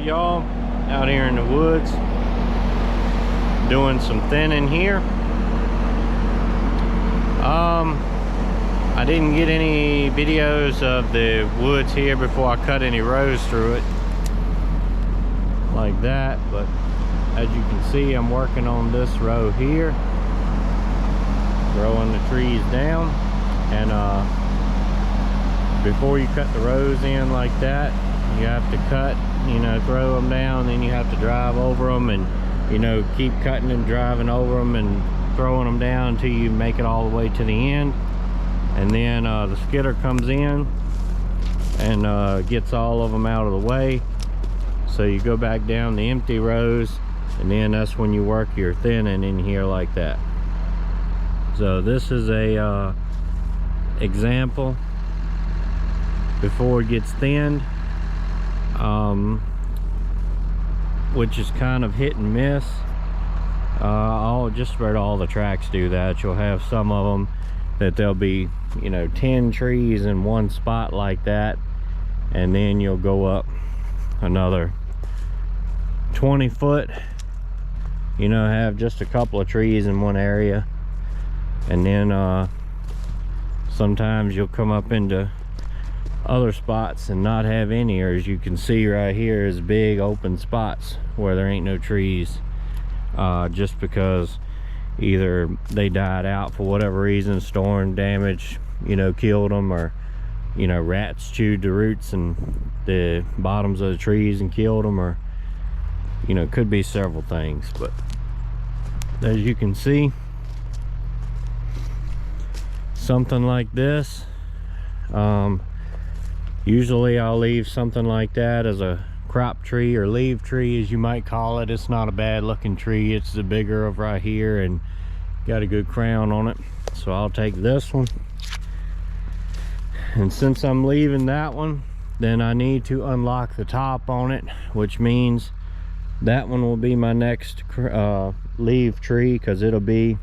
Alright y'all, out here in the woods doing some thinning here. I didn't get any videos of the woods here before I cut any rows through it like that, but as you can see, I'm working on this row here, growing the trees down. And before you cut the rows in like that, you have to cut, throw them down, then you have to drive over them and keep cutting and driving over them and throwing them down until you make it all the way to the end. And then the skidder comes in and gets all of them out of the way, so you go back down the empty rows, and then that's when you work your thinning in here like that. So this is a example before it gets thinned, which is kind of hit and miss. Just about all the tracks do that. You'll have some of them that there'll be 10 trees in one spot like that, and then you'll go up another 20 foot, have just a couple of trees in one area. And then sometimes you'll come up into other spots and not have any, or as you can see right here is big open spots where there ain't no trees, just because either they died out for whatever reason, storm damage killed them, or rats chewed the roots and the bottoms of the trees and killed them, or could be several things. But as you can see, something like this, usually I'll leave something like that as a crop tree or leaf tree, as you might call it. It's not a bad looking tree. It's the bigger of right here and got a good crown on it. So I'll take this one, and since I'm leaving that one, then I need to unlock the top on it, which means that one will be my next leaf tree, because it'll be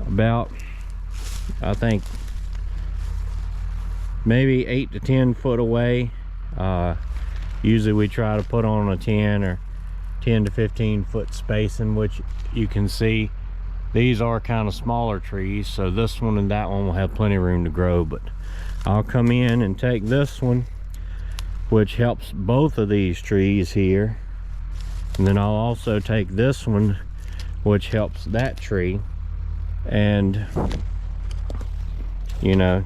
about, I think, maybe 8 to 10 foot away. Usually we try to put on a 10 or 10 to 15 foot spacing, which you can see these are kind of smaller trees, so this one and that one will have plenty of room to grow. But I'll come in and take this one, which helps both of these trees here, and then I'll also take this one, which helps that tree. And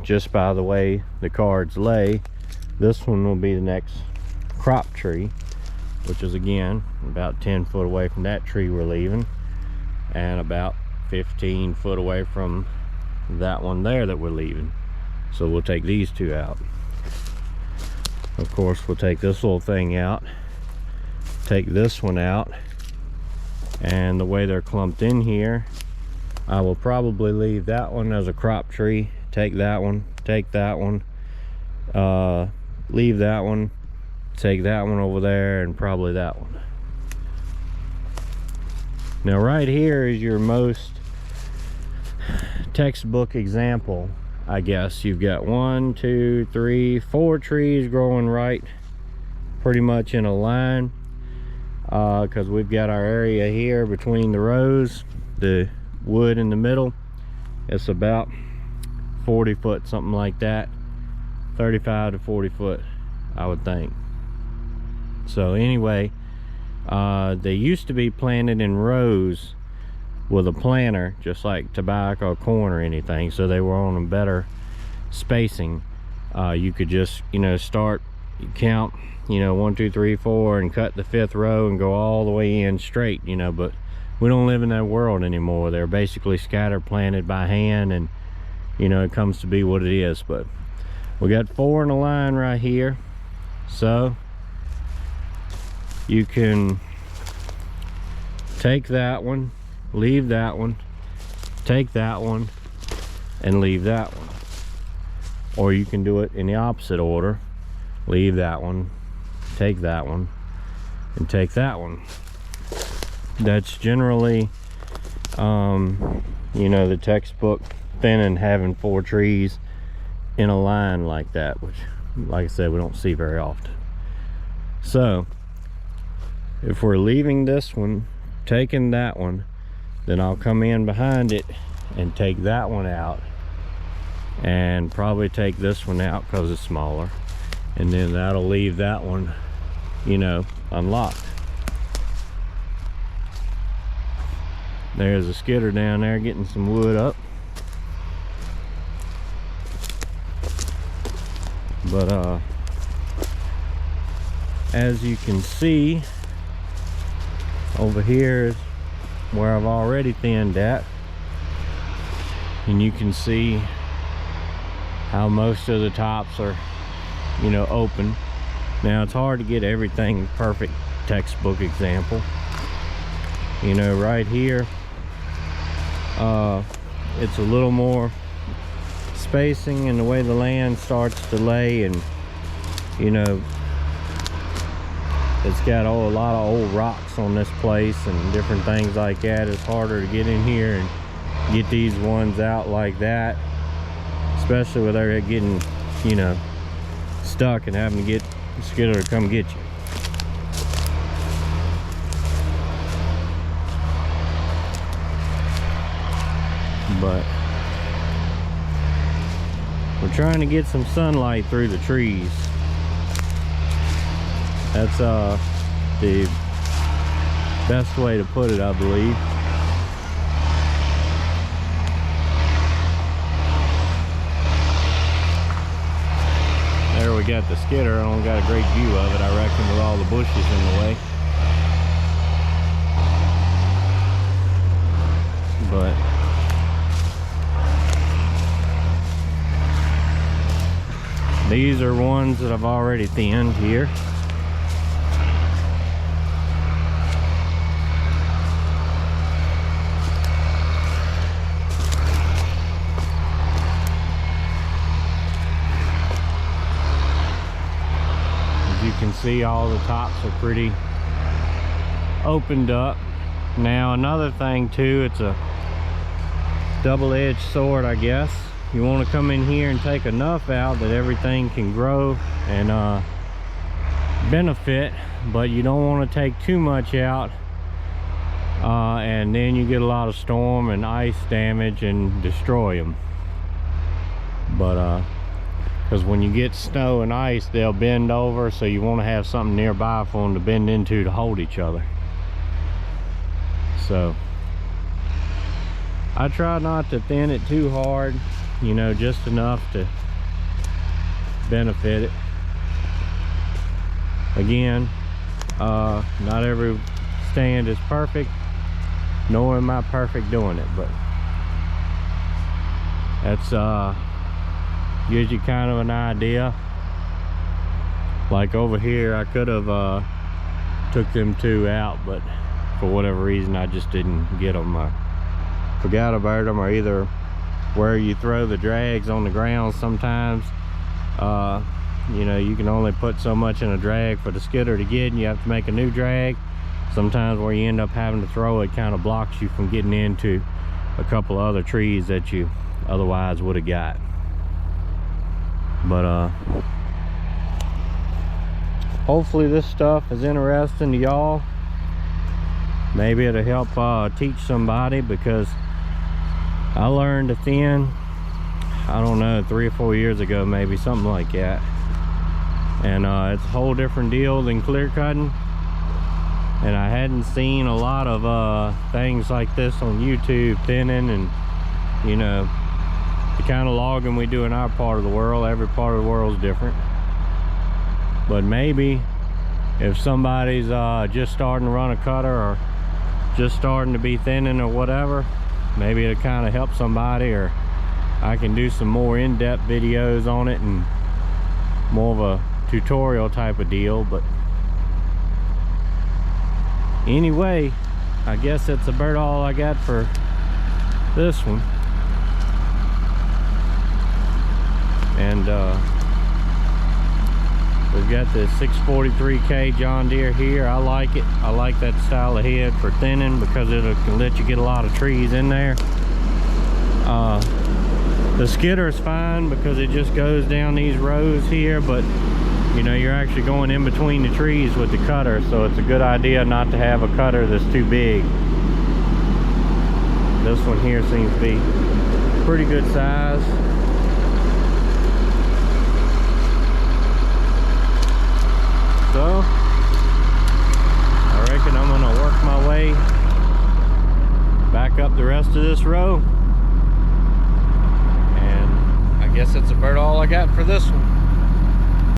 just by the way the cards lay, this one will be the next crop tree, which is again about 10 foot away from that tree we're leaving, and about 15 foot away from that one there that we're leaving. So we'll take these two out. Of course, we'll take this little thing out, take this one out, and the way they're clumped in here, I will probably leave that one as a crop tree, take that one, take that one, leave that one, take that one over there, and probably that one. Now right here is your most textbook example, I guess. You've got 1, 2, 3, 4 trees growing right pretty much in a line, because we've got our area here between the rows, the wood in the middle. It's about 40 foot, something like that, 35 to 40 foot, I would think. So anyway, they used to be planted in rows with a planter, just like tobacco or corn or anything, so they were on a better spacing. You could just start, you count 1, 2, 3, 4 and cut the 5th row and go all the way in straight, but we don't live in that world anymore. They're basically scatter planted by hand, and it comes to be what it is. But we got 4 in a line right here, so you can take that one, leave that one, take that one, and leave that one. Or you can do it in the opposite order, leave that one, take that one, and take that one. That's generally the textbook thinning, having 4 trees in a line like that, which, like I said, we don't see very often. So if we're leaving this one, taking that one, then I'll come in behind it and take that one out, and probably take this one out because it's smaller, and then that'll leave that one, you know, unlocked. There's a skidder down there getting some wood up. But as you can see, over here is where I've already thinned at, and you can see how most of the tops are, you know, open. Now it's hard to get everything perfect textbook example. You know, right here it's a little more spacing in the way the land starts to lay, and you know, it's got a lot of old rocks on this place and different things like that. It's harder to get in here and get these ones out like that, especially with her getting, you know, stuck and having to get the skidder to come get you. But we're trying to get some sunlight through the trees. That's the best way to put it, I believe. There we got the skidder. I don't got a great view of it, I reckon, with all the bushes in the way. But these are ones that I've already thinned here. As you can see, all the tops are pretty opened up. Now another thing too, it's a double-edged sword, I guess. You want to come in here and take enough out that everything can grow and benefit, but you don't want to take too much out, and then you get a lot of storm and ice damage and destroy them. But because when you get snow and ice, they'll bend over, so you want to have something nearby for them to bend into to hold each other. So I try not to thin it too hard, you know, just enough to benefit it. Again, not every stand is perfect, nor am I perfect doing it, but that's gives you kind of an idea. Like over here, I could have took them two out, but for whatever reason I just didn't get them. I forgot about them, or either where you throw the drags on the ground. Sometimes you know, you can only put so much in a drag for the skidder to get, and you have to make a new drag. Sometimes where you end up having to throw it kind of blocks you from getting into a couple of other trees that you otherwise would have got. But hopefully this stuff is interesting to y'all. Maybe it'll help teach somebody, because I learned to thin, I don't know, 3 or 4 years ago, maybe, something like that. And it's a whole different deal than clear cutting. And I hadn't seen a lot of things like this on YouTube, thinning, and you know, the kind of logging we do in our part of the world. Every part of the world is different. But maybe if somebody's just starting to run a cutter, or just starting to be thinning or whatever, maybe it'll kind of help somebody, or I can do some more in-depth videos on it and more of a tutorial type of deal. But anyway, I guess that's about all I got for this one. And we've got the 643K John Deere here. I like it. I like that style of head for thinning, because it can let you get a lot of trees in there. The skidder is fine because it just goes down these rows here, but you know, you're actually going in between the trees with the cutter, so it's a good idea not to have a cutter that's too big. This one here seems to be pretty good size. So I reckon I'm gonna work my way back up the rest of this row, and I guess that's about all I got for this one.